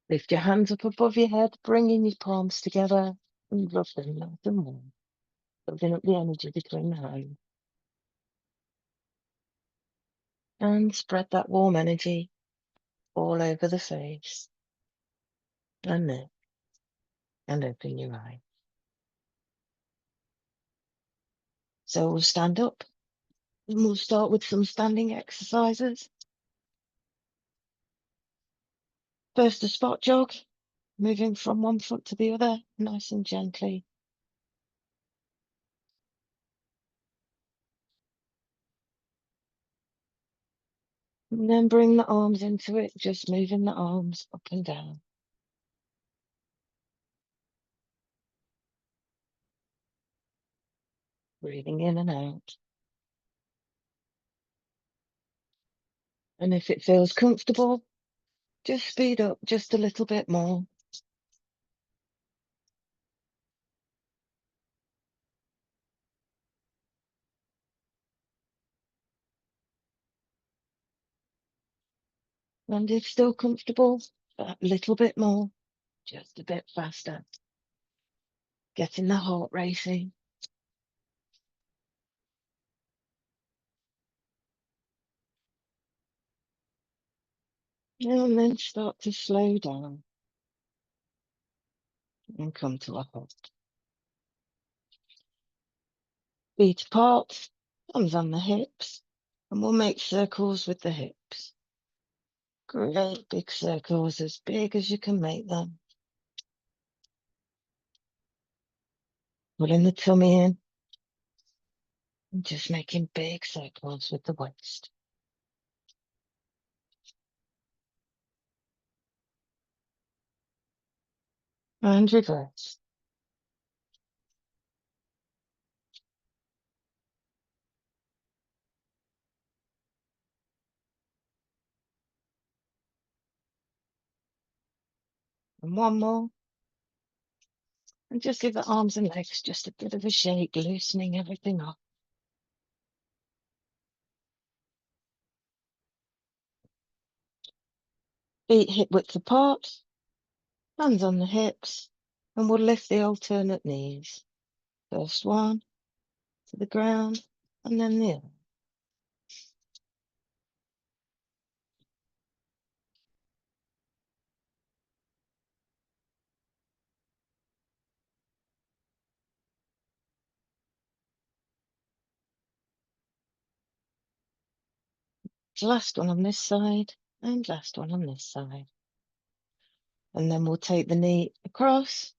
Lift your hands up above your head, bringing your palms together and rub them nice and warm, building up the energy between the hands. And spread that warm energy all over the face and neck, and open your eyes. So we'll stand up and we'll start with some standing exercises. First, a spot jog, moving from one foot to the other, nice and gently. And then bring the arms into it, just moving the arms up and down. Breathing in and out. And if it feels comfortable, just speed up just a little bit more. And if still comfortable, a little bit more, just a bit faster. Getting the heart racing. And then start to slow down and come to a halt. Feet apart, thumbs on the hips, and we'll make circles with the hips. Great big circles, as big as you can make them. Pulling the tummy in and just making big circles with the waist. And reverse. And one more. And just give the arms and legs just a bit of a shake, loosening everything up. Feet hip width apart, hands on the hips, and we'll lift the alternate knees. First one to the ground, and then the other. Last one on this side, and last one on this side. And then we'll take the knee across,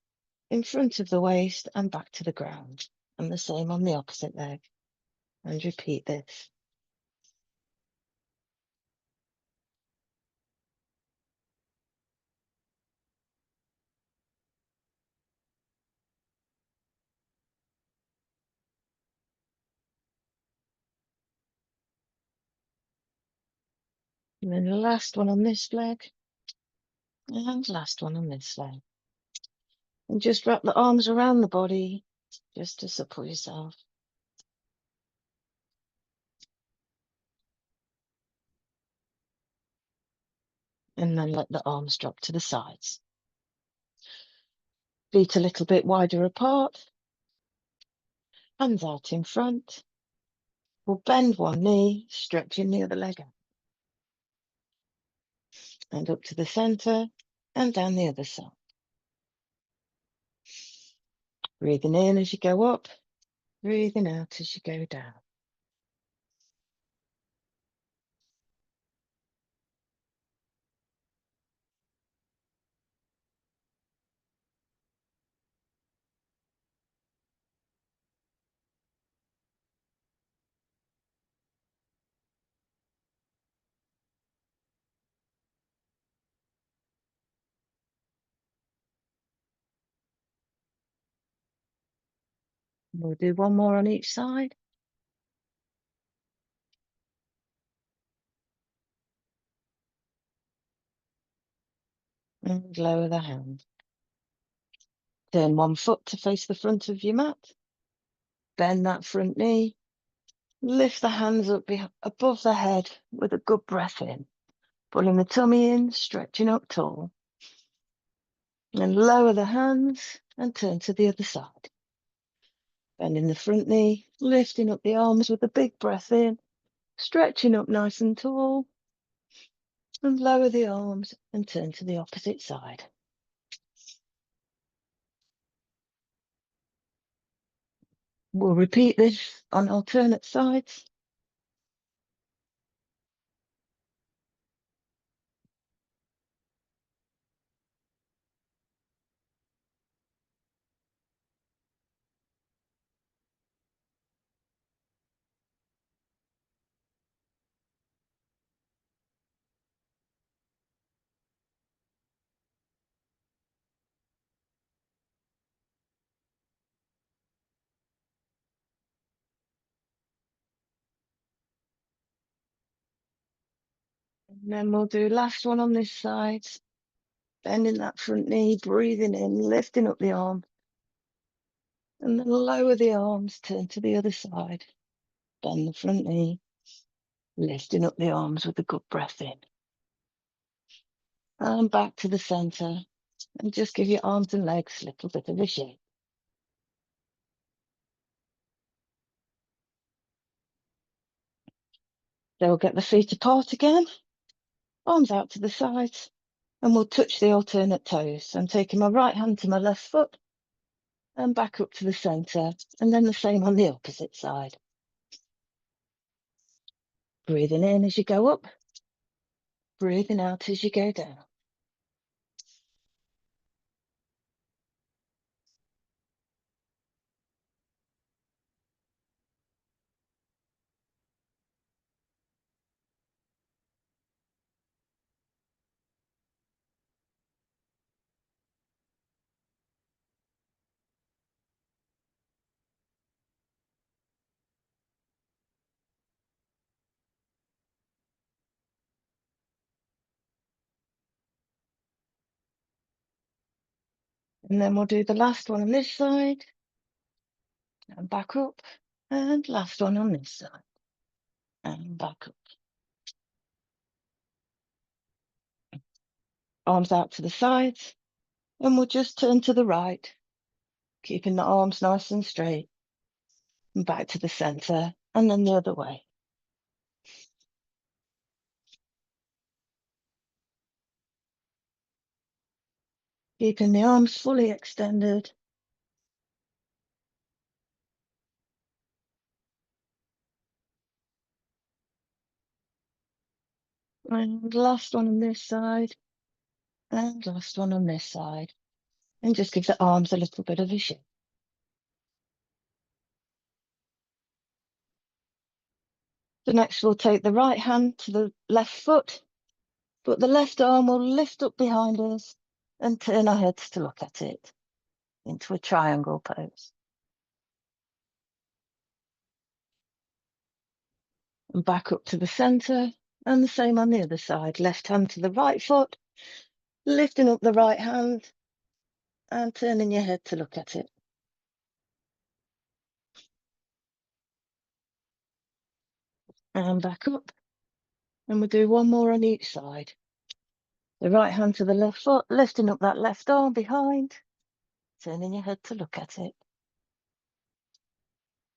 in front of the waist, and back to the ground. And the same on the opposite leg. And repeat this. And then the last one on this leg, and last one on this leg. And just wrap the arms around the body, just to support yourself. And then let the arms drop to the sides. Feet a little bit wider apart. Hands out in front. We'll bend one knee, stretching the other leg out. And up to the center and down the other side. Breathing in as you go up, breathing out as you go down. We'll do one more on each side. And lower the hand. Turn one foot to face the front of your mat. Bend that front knee. Lift the hands up above the head with a good breath in. Pulling the tummy in, stretching up tall. And lower the hands and turn to the other side. Bending the front knee, lifting up the arms with a big breath in, stretching up nice and tall. And lower the arms and turn to the opposite side. We'll repeat this on alternate sides. And then we'll do last one on this side. Bending that front knee, breathing in, lifting up the arm. And then lower the arms, turn to the other side. Bend the front knee, lifting up the arms with a good breath in. And back to the center. And just give your arms and legs a little bit of a shake. So we'll get the feet apart again. Arms out to the sides. And we'll touch the alternate toes. So I'm taking my right hand to my left foot and back up to the center. And then the same on the opposite side. Breathing in as you go up. Breathing out as you go down. And then we'll do the last one on this side. And back up. And last one on this side. And back up. Arms out to the sides. And we'll just turn to the right, keeping the arms nice and straight. And back to the center. And then the other way. Keeping the arms fully extended. And last one on this side. And last one on this side. And just give the arms a little bit of a shake. So next we'll take the right hand to the left foot, but the left arm will lift up behind us and turn our heads to look at it into a triangle pose. And back up to the center, and the same on the other side. Left hand to the right foot, lifting up the right hand and turning your head to look at it. And back up. And we'll do one more on each side. The right hand to the left foot, lifting up that left arm behind, turning your head to look at it.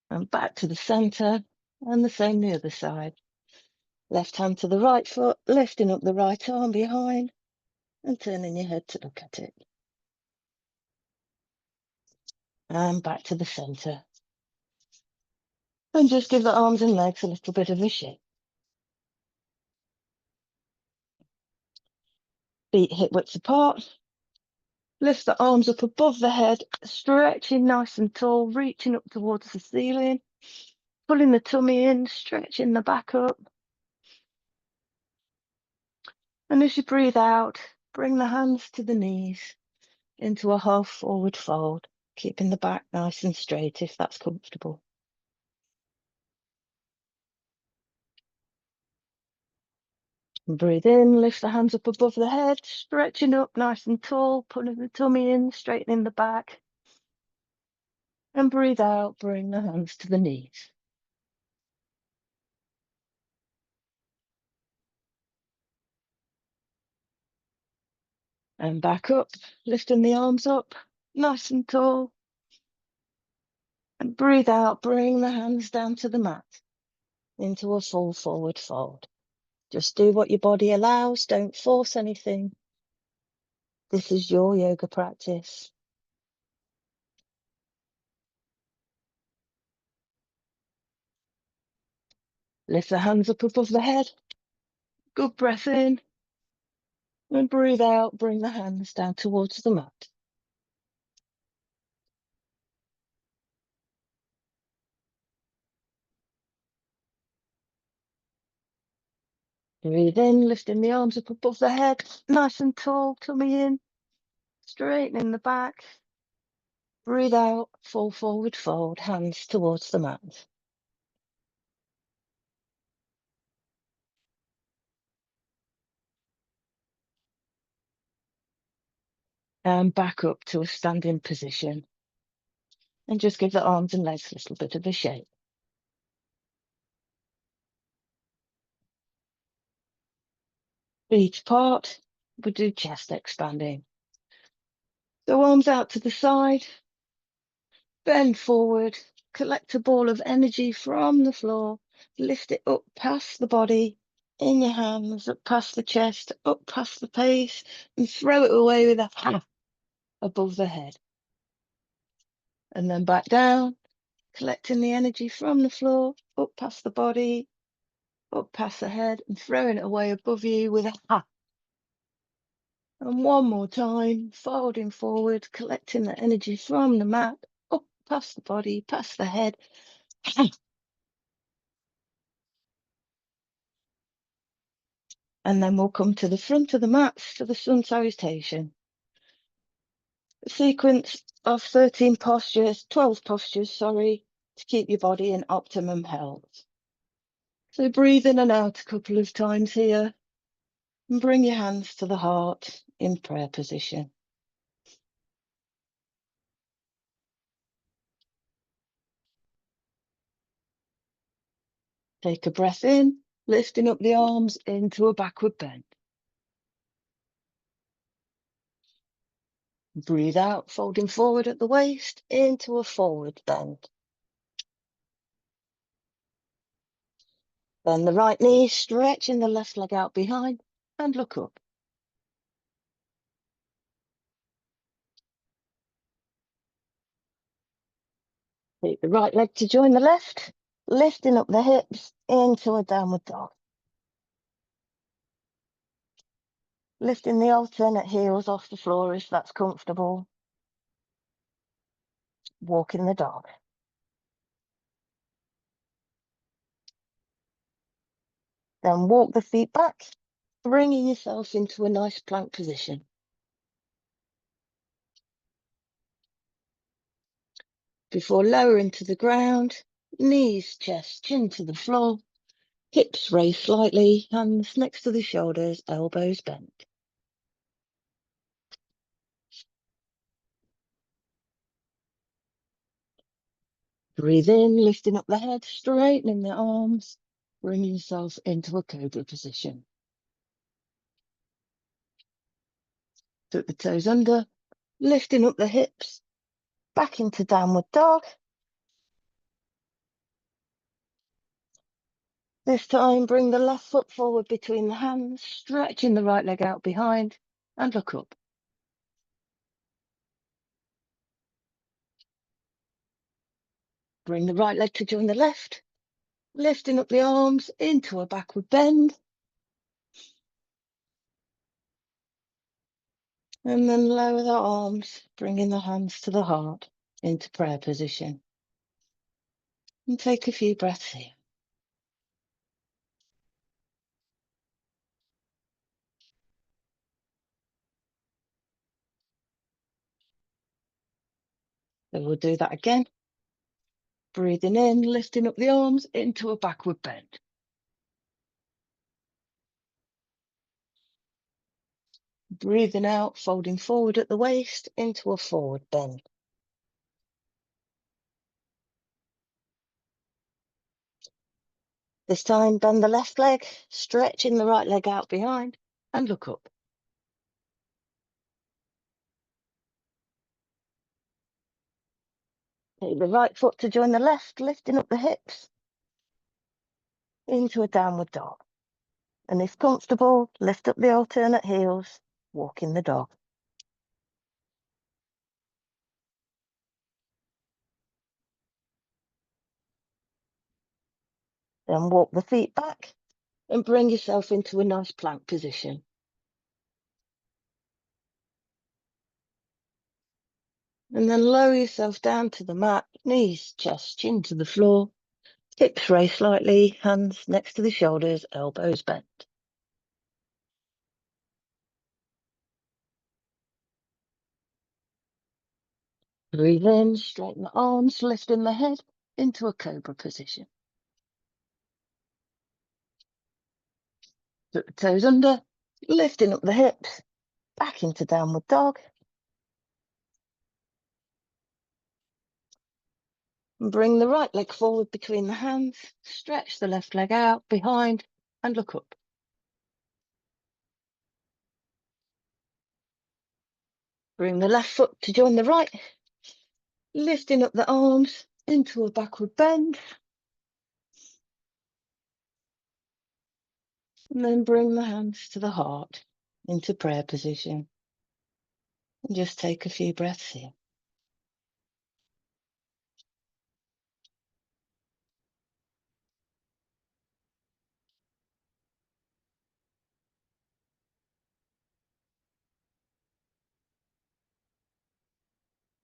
And back to the center, and the same the other side. Left hand to the right foot, lifting up the right arm behind and turning your head to look at it. And back to the center. And just give the arms and legs a little bit of a shake. Feet hip width apart. Lift the arms up above the head, stretching nice and tall, reaching up towards the ceiling. Pulling the tummy in, stretching the back up. And as you breathe out, bring the hands to the knees into a half forward fold, keeping the back nice and straight if that's comfortable. And breathe in, lift the hands up above the head, stretching up nice and tall, pulling the tummy in, straightening the back. And breathe out, bring the hands to the knees. And back up, lifting the arms up, nice and tall. And breathe out, bring the hands down to the mat, into a full forward fold. Just do what your body allows, don't force anything. This is your yoga practice. Lift the hands up above the head. Good breath in. And breathe out, bring the hands down towards the mat. Breathe in, lifting the arms up above the head, nice and tall, tummy in, straightening the back. Breathe out, full forward fold, hands towards the mat. And back up to a standing position. And just give the arms and legs a little bit of a shake. Feet apart, we do chest expanding. So arms out to the side, bend forward, collect a ball of energy from the floor, lift it up past the body, in your hands, up past the chest, up past the face, and throw it away with a ha above the head. And then back down, collecting the energy from the floor, up past the body, up past the head, and throwing it away above you with a ha. And one more time, folding forward, collecting the energy from the mat, up past the body, past the head. And then we'll come to the front of the mats for the sun salutation. A sequence of 13 postures, 12 postures, sorry, to keep your body in optimum health. So breathe in and out a couple of times here. And bring your hands to the heart in prayer position. Take a breath in, lifting up the arms into a backward bend. Breathe out, folding forward at the waist into a forward bend. Bend the right knee, stretching the left leg out behind, and look up. Take the right leg to join the left, lifting up the hips into a downward dog. Lifting the alternate heels off the floor if that's comfortable. Walking the dog. Then walk the feet back, bringing yourself into a nice plank position. Before lowering to the ground, knees, chest, chin to the floor, hips raised slightly, hands next to the shoulders, elbows bent. Breathe in, lifting up the head, straightening the arms, bringing yourself into a cobra position. Tuck the toes under, lifting up the hips, back into downward dog. This time, bring the left foot forward between the hands, stretching the right leg out behind, and look up. Bring the right leg to join the left, lifting up the arms into a backward bend. And then lower the arms, bringing the hands to the heart into prayer position. And take a few breaths here. So we'll do that again. Breathing in, lifting up the arms into a backward bend. Breathing out, folding forward at the waist into a forward bend. This time, bend the left leg, stretching the right leg out behind, and look up. Take the right foot to join the left, lifting up the hips into a downward dog. And if comfortable, lift up the alternate heels, walking the dog. Then walk the feet back and bring yourself into a nice plank position. And then lower yourself down to the mat, knees, chest, chin to the floor, hips raised slightly, hands next to the shoulders, elbows bent. Breathe in, straighten the arms, lifting the head into a cobra position. Put the toes under, lifting up the hips, back into downward dog. And bring the right leg forward between the hands, stretch the left leg out behind and look up. Bring the left foot to join the right, lifting up the arms into a backward bend. And then bring the hands to the heart into prayer position. And just take a few breaths here.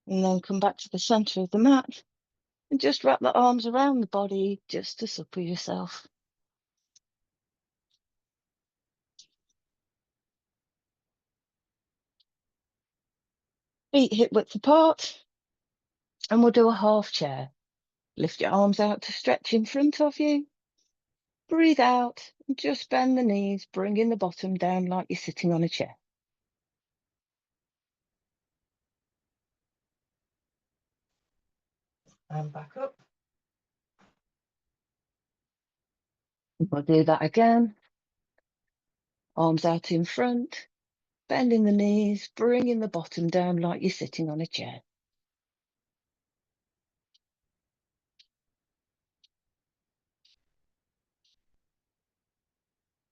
And then come back to the center of the mat and just wrap the arms around the body just to supple yourself. Feet hip width apart. And we'll do a half chair. Lift your arms out to stretch in front of you. Breathe out and just bend the knees, bringing the bottom down like you're sitting on a chair. And back up. We'll do that again. Arms out in front, bending the knees, bringing the bottom down like you're sitting on a chair.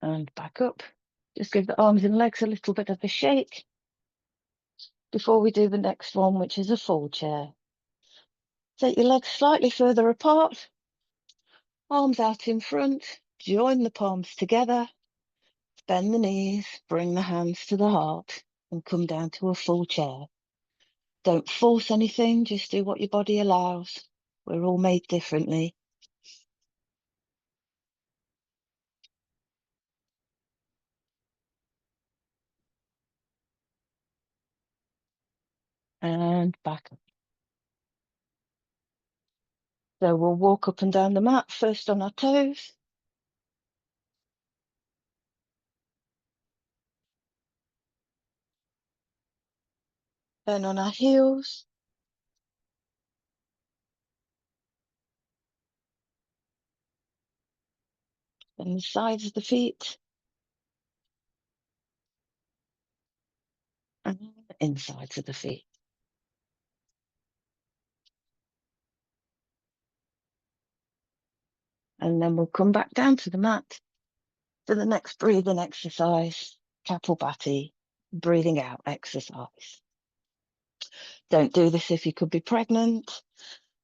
And back up. Just give the arms and legs a little bit of a shake before we do the next one, which is a full chair. Take your legs slightly further apart, arms out in front, join the palms together, bend the knees, bring the hands to the heart, and come down to a full chair. Don't force anything, just do what your body allows. We're all made differently. And back up. So we'll walk up and down the mat, first on our toes. Then on our heels. Then the sides of the feet. And the insides of the feet. And then we'll come back down to the mat for the next breathing exercise, Kapalbhati, breathing out exercise. Don't do this if you could be pregnant.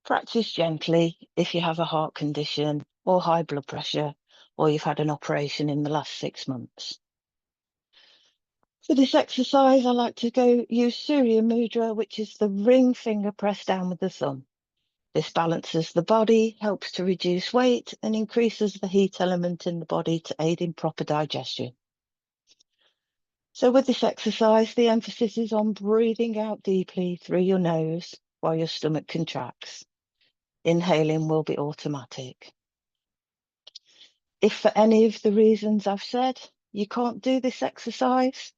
Practice gently if you have a heart condition or high blood pressure, or you've had an operation in the last 6 months. For this exercise, I like to use Surya Mudra, which is the ring finger pressed down with the thumb. This balances the body, helps to reduce weight, and increases the heat element in the body to aid in proper digestion. So with this exercise, the emphasis is on breathing out deeply through your nose while your stomach contracts. Inhaling will be automatic. If for any of the reasons I've said you can't do this exercise,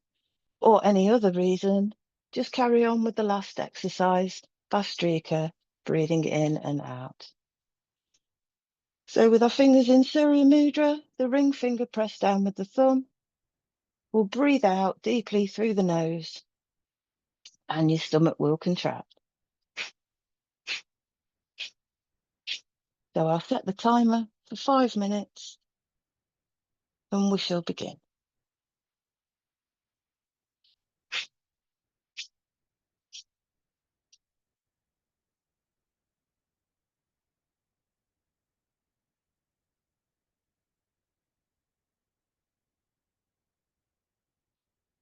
or any other reason, just carry on with the last exercise, Bastrika, breathing in and out. So with our fingers in Surya Mudra, the ring finger pressed down with the thumb, we'll breathe out deeply through the nose and your stomach will contract. So I'll set the timer for 5 minutes and we shall begin.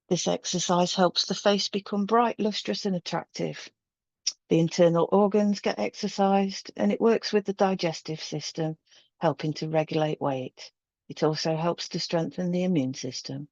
This exercise helps the face become bright, lustrous and attractive. The internal organs get exercised and it works with the digestive system, helping to regulate weight. It also helps to strengthen the immune system.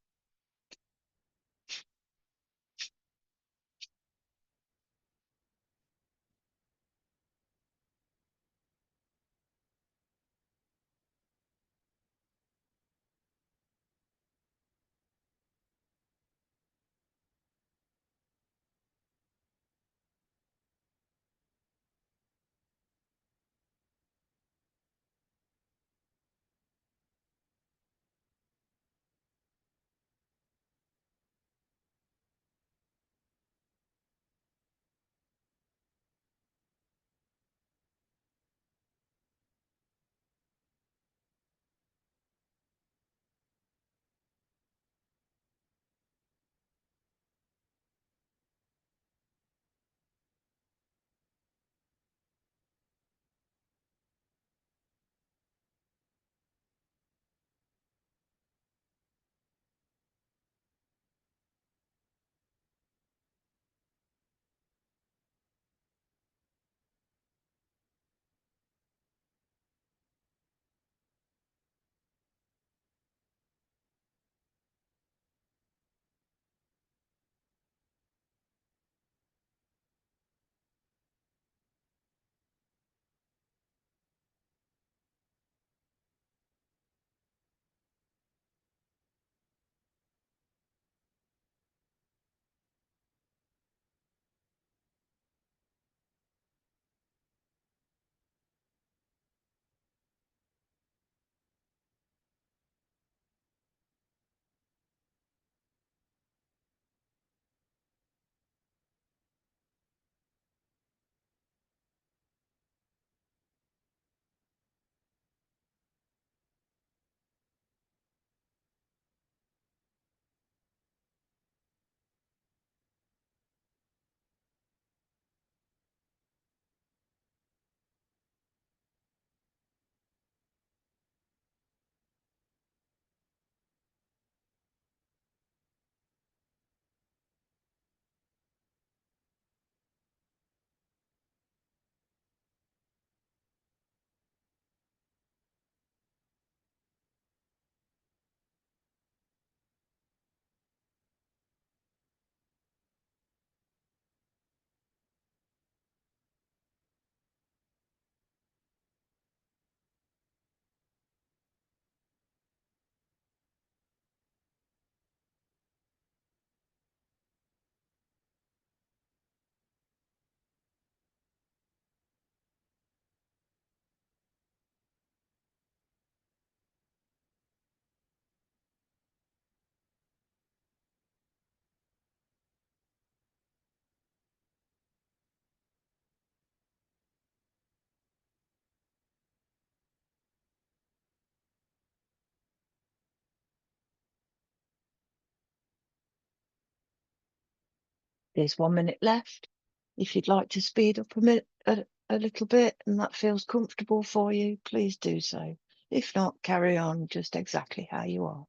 There's 1 minute left. If you'd like to speed up a little bit and that feels comfortable for you, please do so. If not, carry on just exactly how you are.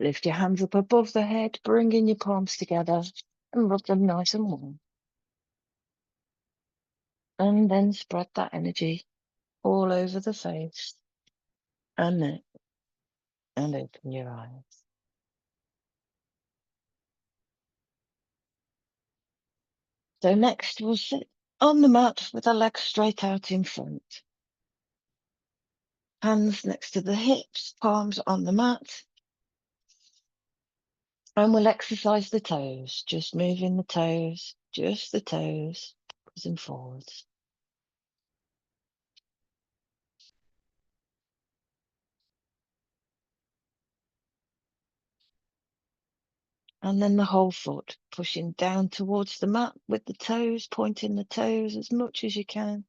Lift your hands up above the head, bringing your palms together and rub them nice and warm. And then spread that energy all over the face and neck, and open your eyes. So next we'll sit on the mat with our legs straight out in front. Hands next to the hips, palms on the mat. And we'll exercise the toes, just moving the toes, just the toes, backwards and forwards. And then the whole foot, pushing down towards the mat with the toes, pointing the toes as much as you can.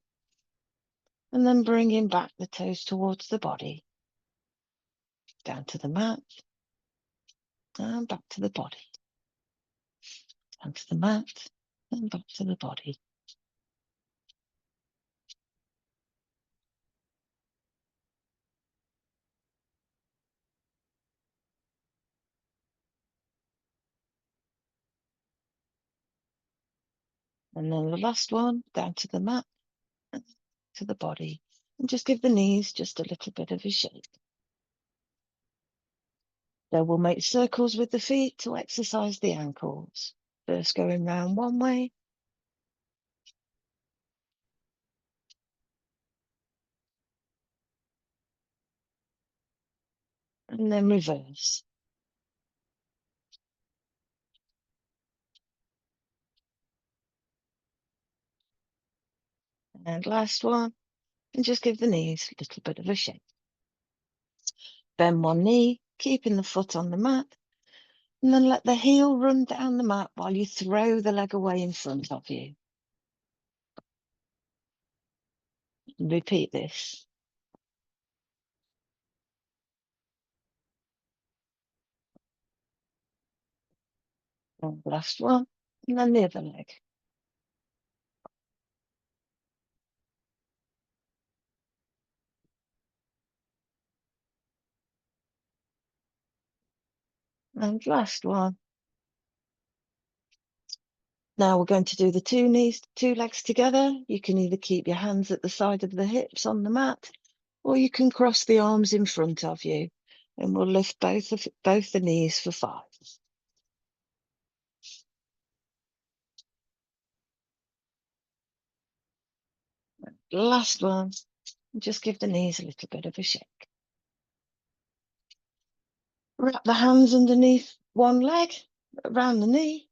And then bringing back the toes towards the body, down to the mat, and back to the body. Down to the mat, and back to the body. And then the last one, down to the mat, and to the body. And just give the knees just a little bit of a shake. So we'll make circles with the feet to exercise the ankles. First going round one way. And then reverse. And last one. And just give the knees a little bit of a shake. Bend one knee, keeping the foot on the mat. And then let the heel run down the mat while you throw the leg away in front of you. Repeat this. And last one. And then the other leg. And last one. Now we're going to do the two legs together. You can either keep your hands at the side of the hips on the mat, or you can cross the arms in front of you. And we'll lift both the knees for 5. Last one. Just give the knees a little bit of a shake. Wrap the hands underneath one leg, around the knee.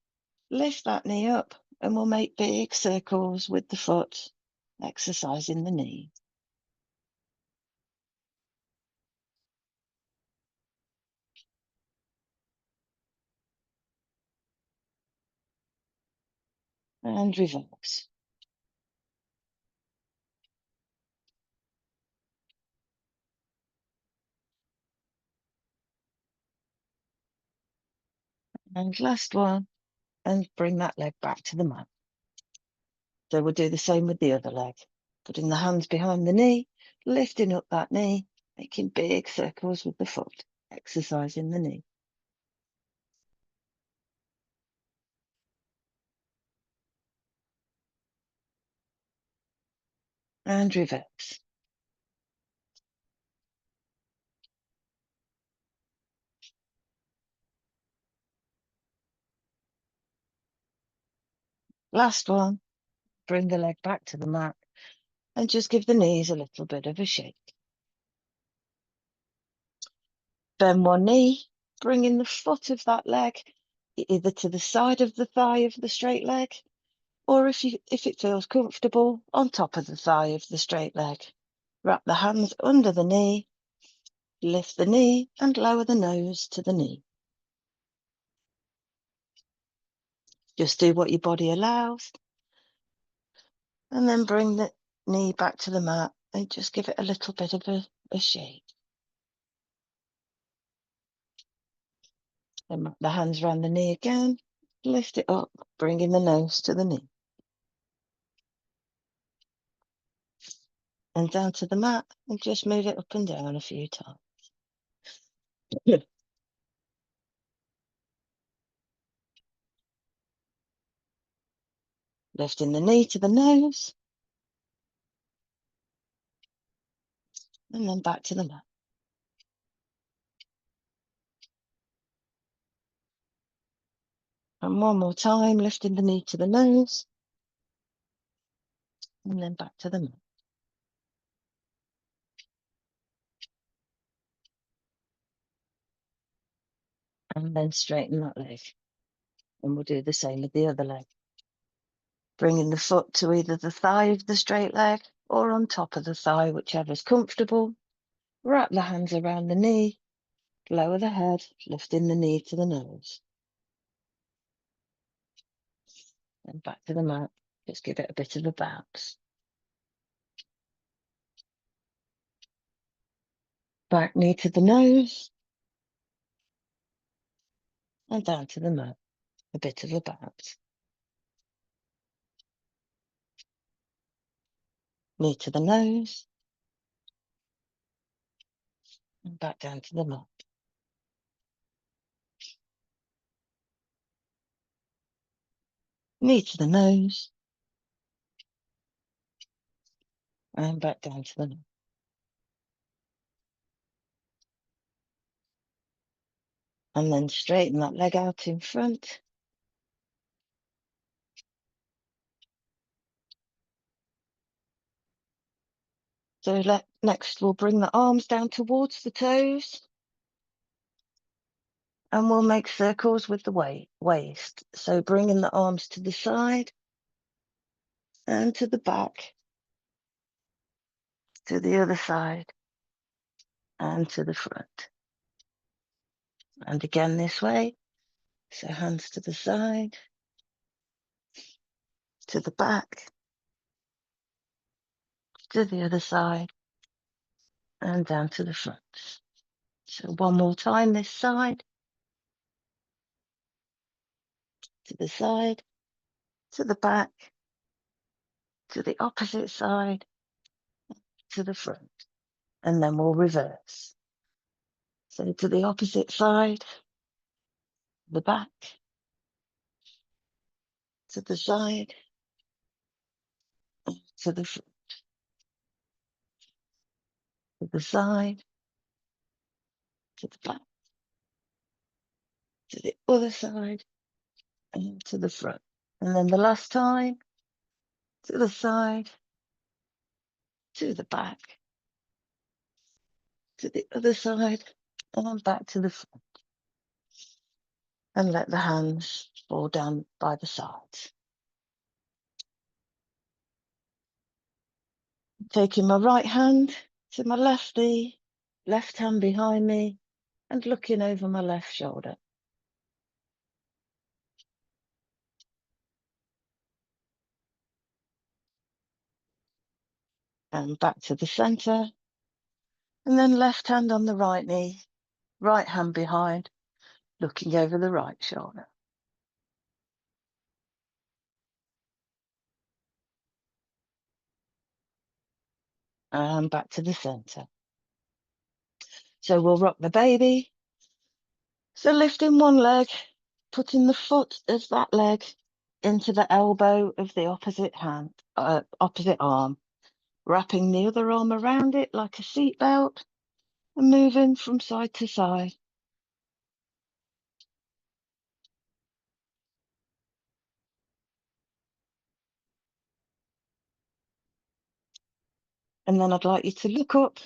Lift that knee up, and we'll make big circles with the foot, exercising the knee. And reverse. And last one. And bring that leg back to the mat. So we'll do the same with the other leg. Putting the hands behind the knee, lifting up that knee, making big circles with the foot, exercising the knee. And reverse. Last one. Bring the leg back to the mat and just give the knees a little bit of a shake. Bend one knee, bringing the foot of that leg either to the side of the thigh of the straight leg, or if it feels comfortable, on top of the thigh of the straight leg. Wrap the hands under the knee, lift the knee and lower the nose to the knee. Just do what your body allows, and then bring the knee back to the mat and just give it a little bit of a shake. Then wrap the hands around the knee again, lift it up, bringing the nose to the knee. And down to the mat, and just move it up and down a few times. Lifting the knee to the nose. And then back to the mat. And one more time, lifting the knee to the nose. And then back to the mat. And then straighten that leg. And we'll do the same with the other leg. Bringing the foot to either the thigh of the straight leg or on top of the thigh, whichever's comfortable. Wrap the hands around the knee. Lower the head, lifting the knee to the nose. And back to the mat. Just give it a bit of a bounce. Back knee to the nose. And down to the mat. A bit of a bounce. Knee to the nose. And back down to the mat. Knee to the nose. And back down to the mat. And then straighten that leg out in front. So next we'll bring the arms down towards the toes. And we'll make circles with the waist. So bringing the arms to the side and to the back, to the other side and to the front. And again this way. So hands to the side, to the back, to the other side and down to the front. So one more time this side, to the side, to the back, to the opposite side, to the front. And then we'll reverse. So to the opposite side, the back, to the side, to the front, to the side, to the back, to the other side, and to the front. And then the last time, to the side, to the back, to the other side, and back to the front. And let the hands fall down by the sides. Taking my right hand to my left knee, left hand behind me, and looking over my left shoulder. And back to the center. And then left hand on the right knee, right hand behind, looking over the right shoulder. And back to the center. So we'll rock the baby. So lifting one leg, putting the foot of that leg into the elbow of the opposite arm, wrapping the other arm around it like a seat belt and moving from side to side. And then I'd like you to look up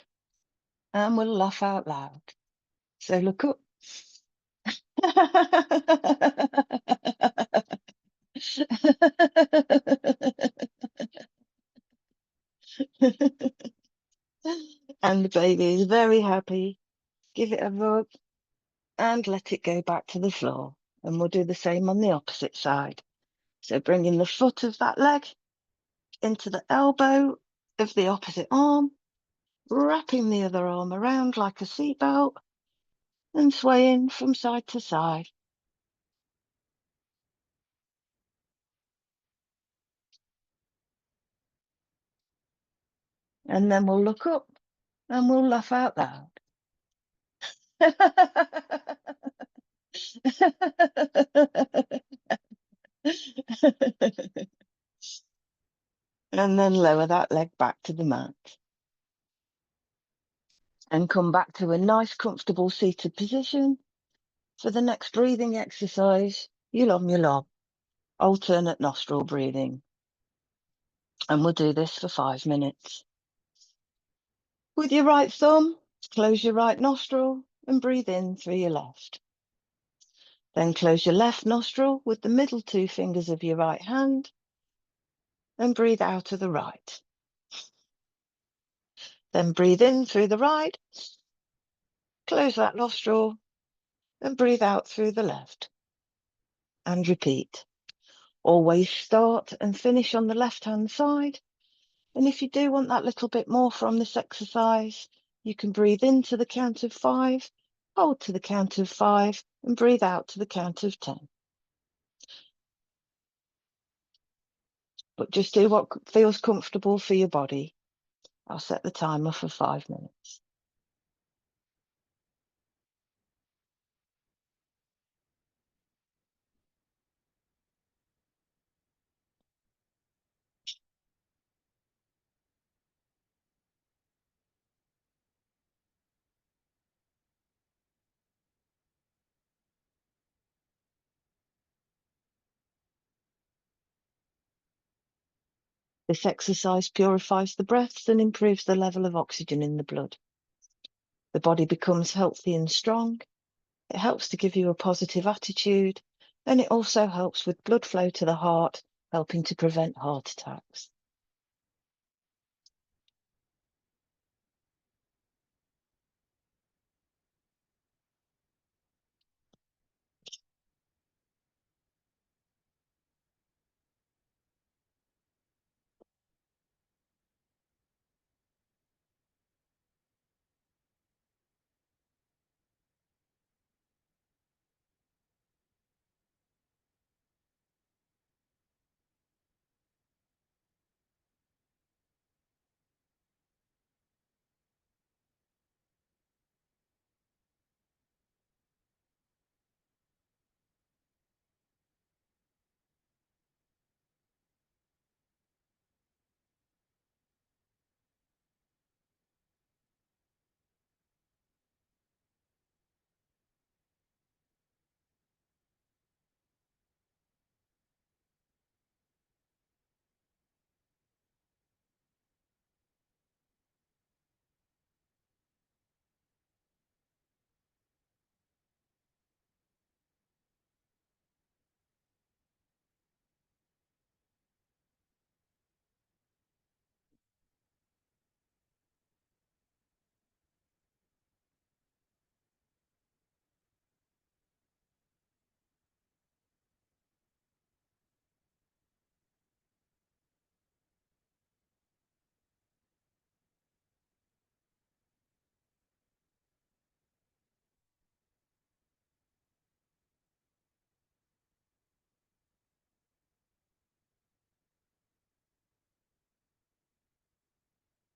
and we'll laugh out loud. So look up. And the baby is very happy. Give it a rub and let it go back to the floor. And we'll do the same on the opposite side. So bringing the foot of that leg into the elbow of the opposite arm, wrapping the other arm around like a seatbelt and swaying from side to side. And then we'll look up and we'll laugh out loud. And then lower that leg back to the mat. And come back to a nice, comfortable seated position. For the next breathing exercise, yulom yulom, alternate nostril breathing. And we'll do this for 5 minutes. With your right thumb, close your right nostril and breathe in through your left. Then close your left nostril with the middle 2 fingers of your right hand and breathe out of the right. Then breathe in through the right, close that nostril and breathe out through the left. And repeat. Always start and finish on the left-hand side. And if you do want that little bit more from this exercise, you can breathe into the count of 5, hold to the count of 5, and breathe out to the count of 10. But just do what feels comfortable for your body. I'll set the timer for 5 minutes. This exercise purifies the breaths and improves the level of oxygen in the blood. The body becomes healthy and strong. It helps to give you a positive attitude, and it also helps with blood flow to the heart, helping to prevent heart attacks.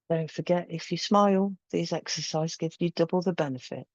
Don't forget, if you smile, these exercises give you double the benefit.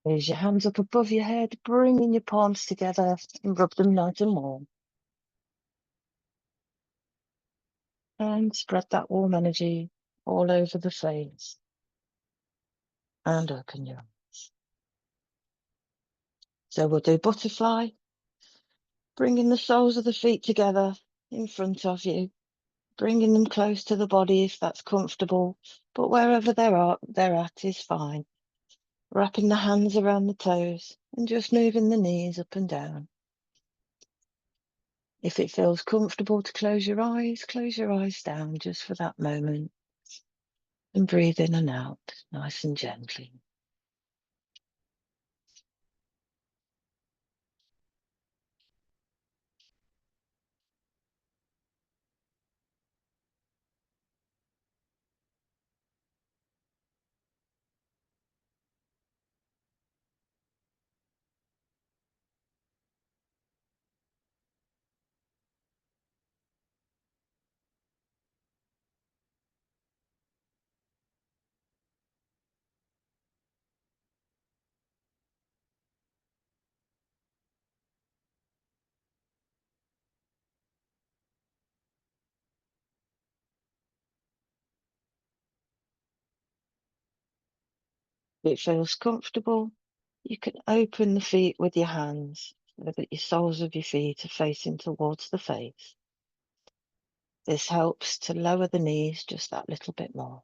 Raise your hands up above your head, bringing your palms together and rub them nice and warm. And spread that warm energy all over the face. And open your eyes. So we'll do butterfly, bringing the soles of the feet together in front of you, bringing them close to the body if that's comfortable, but wherever they're at is fine. Wrapping the hands around the toes and just moving the knees up and down. If it feels comfortable to close your eyes down just for that moment and breathe in and out nice and gently. If it feels comfortable, you can open the feet with your hands so that your soles of your feet are facing towards the face. This helps to lower the knees just that little bit more.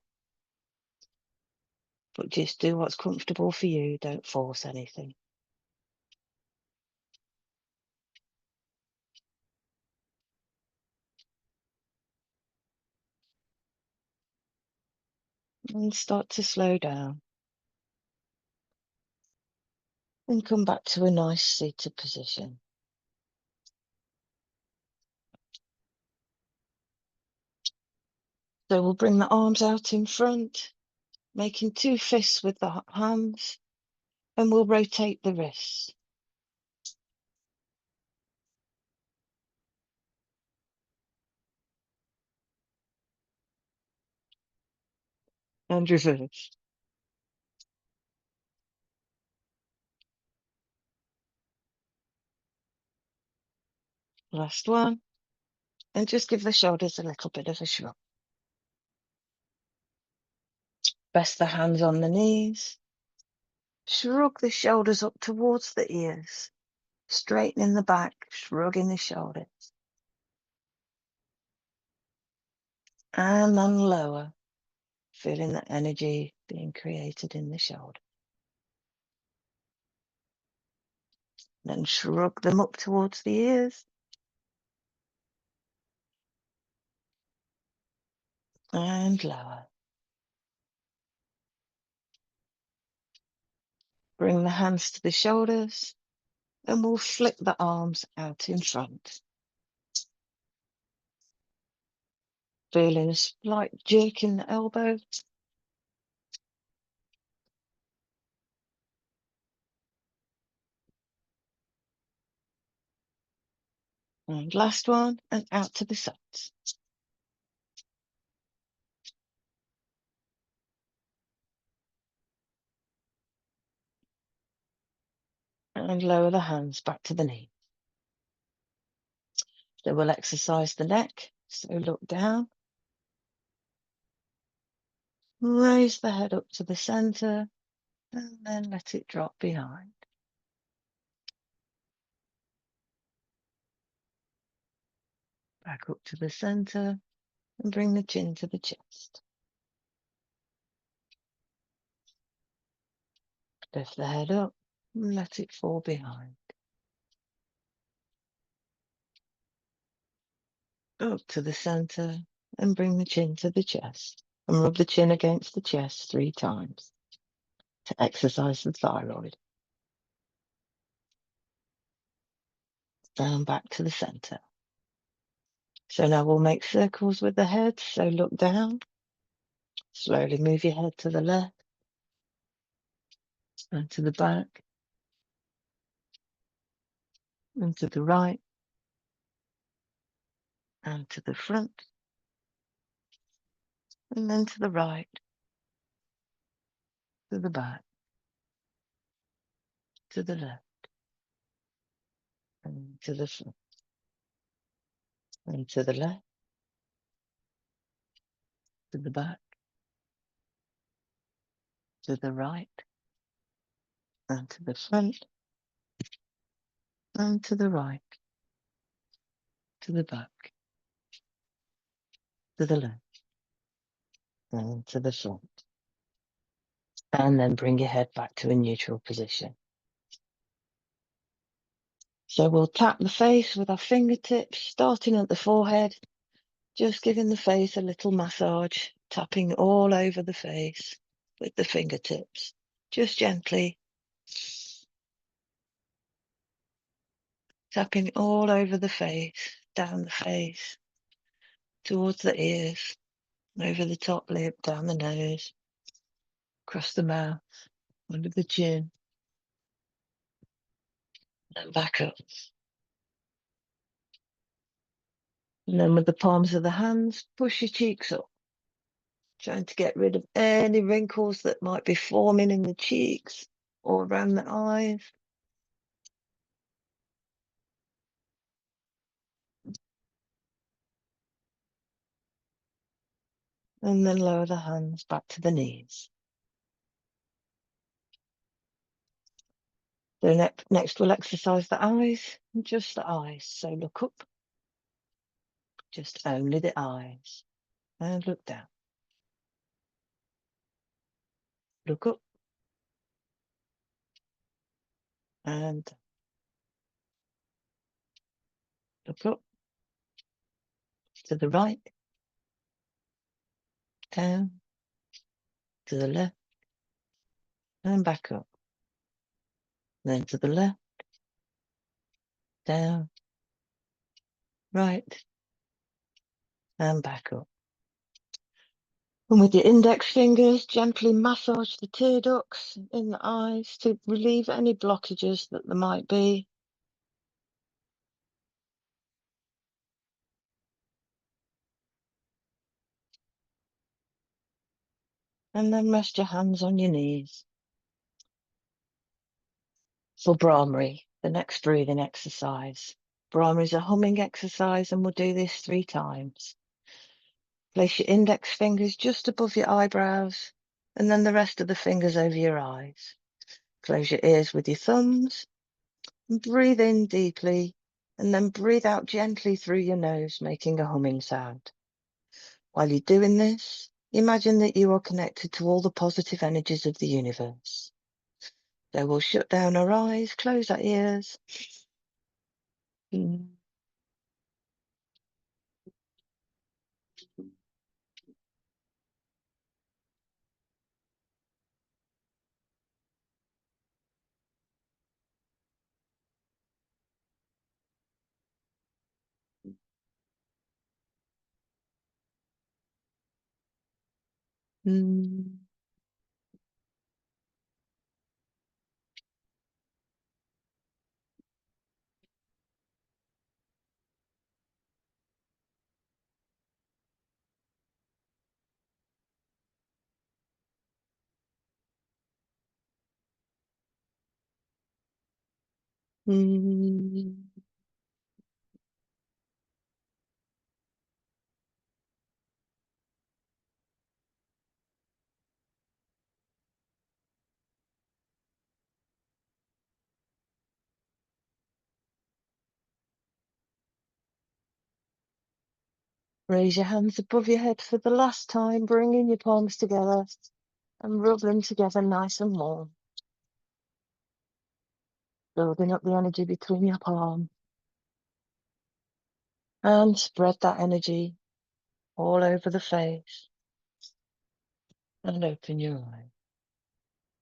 But just do what's comfortable for you, don't force anything. And start to slow down and come back to a nice seated position. So we'll bring the arms out in front, making two fists with the hands, and we'll rotate the wrists. And reverse. Last one. And just give the shoulders a little bit of a shrug. Rest the hands on the knees. Shrug the shoulders up towards the ears. Straightening the back, shrugging the shoulders. And then lower, feeling the energy being created in the shoulder. Then shrug them up towards the ears. And lower. Bring the hands to the shoulders. And we'll flip the arms out in front. Feeling a slight jerk in the elbow. And last one, and out to the sides. And lower the hands back to the knee. So we'll exercise the neck. So look down. Raise the head up to the center, and then let it drop behind. Back up to the center, and bring the chin to the chest. Lift the head up, and let it fall behind. Up to the center, and bring the chin to the chest. And rub the chin against the chest 3 times to exercise the thyroid. Down back to the center. So now we'll make circles with the head. So look down. Slowly move your head to the left and to the back and to the right and to the front and then to the right, to the back to the left, and to the front, and to the left, to the back, to the right, and to the front, and to the right, to the back, to the left, and to the front. And then bring your head back to a neutral position. So we'll tap the face with our fingertips, starting at the forehead, just giving the face a little massage, tapping all over the face with the fingertips, just gently. Tapping all over the face, down the face, towards the ears, over the top lip, down the nose, across the mouth, under the chin, and back up. And then with the palms of the hands, push your cheeks up, trying to get rid of any wrinkles that might be forming in the cheeks or around the eyes. And then lower the hands back to the knees. So next we'll exercise the eyes, and just the eyes. So look up, just only the eyes, and look down. Look up, and look up, to the right, down, to the left, and back up. Then to the left, down, right, and back up. And with your index fingers, gently massage the tear ducts in the eyes to relieve any blockages that there might be. And then rest your hands on your knees. For Brahmari, the next breathing exercise. Brahmari is a humming exercise, and we'll do this 3 times. Place your index fingers just above your eyebrows, and then the rest of the fingers over your eyes. Close your ears with your thumbs, and breathe in deeply, and then breathe out gently through your nose, making a humming sound. While you're doing this, imagine that you are connected to all the positive energies of the universe. So we'll shut down our eyes, close our ears. Mm. Mm. Mm. Raise your hands above your head for the last time, bringing your palms together and rub them together nice and warm. Building up the energy between your palms. And spread that energy all over the face. And open your eyes.